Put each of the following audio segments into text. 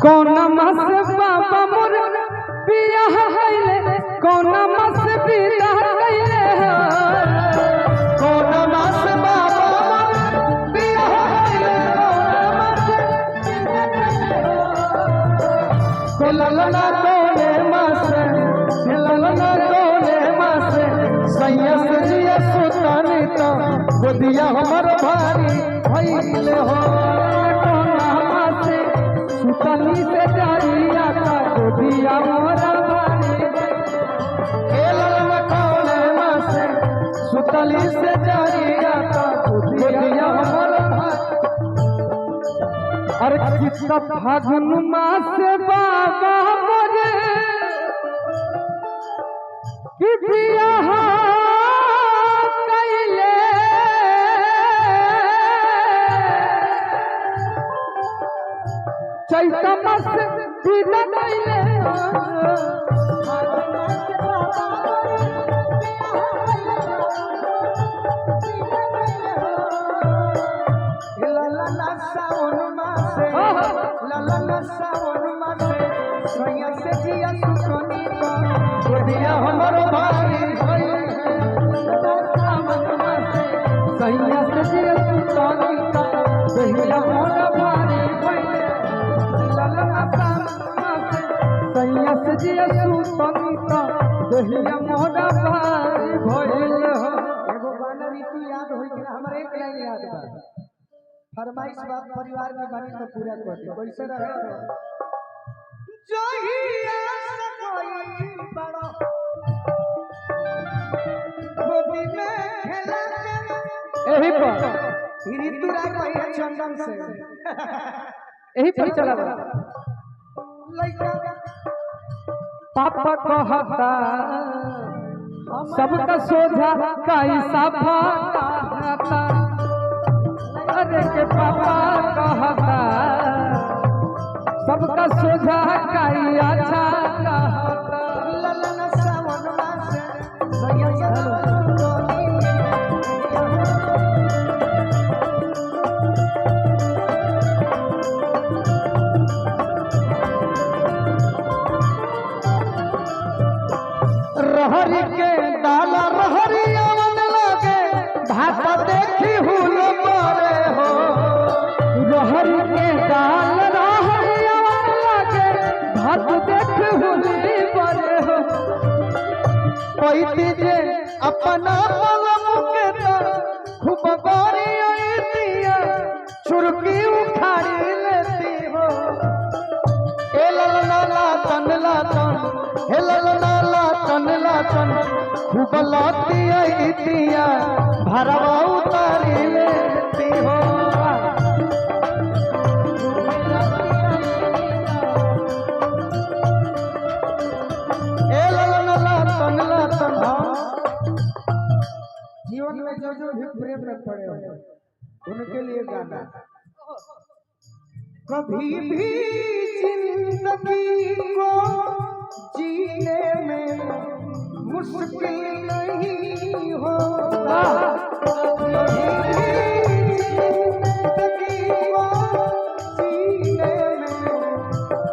कौन मस बाबा मोर बियाह कइले कौन मस बियाह कइले कौन मस बाबा मोर बियाह कइले ललना तोने मस ललना तोने मस सैयस जिया सुतानी तो गोदिया हमर भारी भइले हो सुतली से जारिया का गोदिया मोरा भारी ललना तोने मस सुतली से जारिया का गोदिया हमर भारी अरे कितना फागुन मास बाबा मोरे कि बियाह कइले चैत मास बिना कइले गोदिया हमर भारी सैया से जिया सुतानी का गोदिया हमर भारी सैया से जिया सुतानी का गोदिया हमर भारी भइल हो। एगो गाना रीति याद होई कि हमर एक लाइन याद बा फरमाइश बात परिवार में बनी तो पूरा कर दे कैसे रहे जहिया से कोई बड़ा गोदी में खेला यही पर ऋतुराज कहिए चंदन से यही पर चला लइका पापा कहता सबका सोझा कैसा भाता अरे के पापा कहता सबका सोझा काई अच्छा कहता ललन सावन मास सैया रहरी के डाला रहरी आवन लगे भाता देखी हुल मारे हो रहरी के डाल रहरी आवन लगे भात देखी हुली मारे हो कोई दीजे अपना पलम के खूब बारी आई दिया चुरकी उखाड़ी लेती हो ए ललना तन हे ललना तन खूब लाती आई दिया भरवा उतारी लेती हो ए ललना तन जीवन में जो भी प्रेम में पड़े हो उनके लिए गाना कभी भी जिंदगी को जीने में मुश्किल नहीं होता कभी भी जिंदगी को जीने में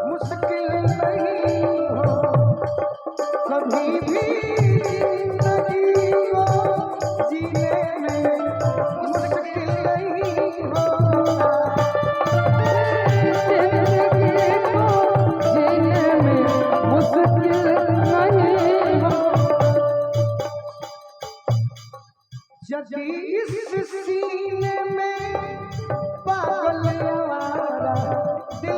मुश्किल नहीं होता कभी भी जिंदगी को जीने में मुश्किल नहीं होता यदि इस सीने में पागल आवारा दिल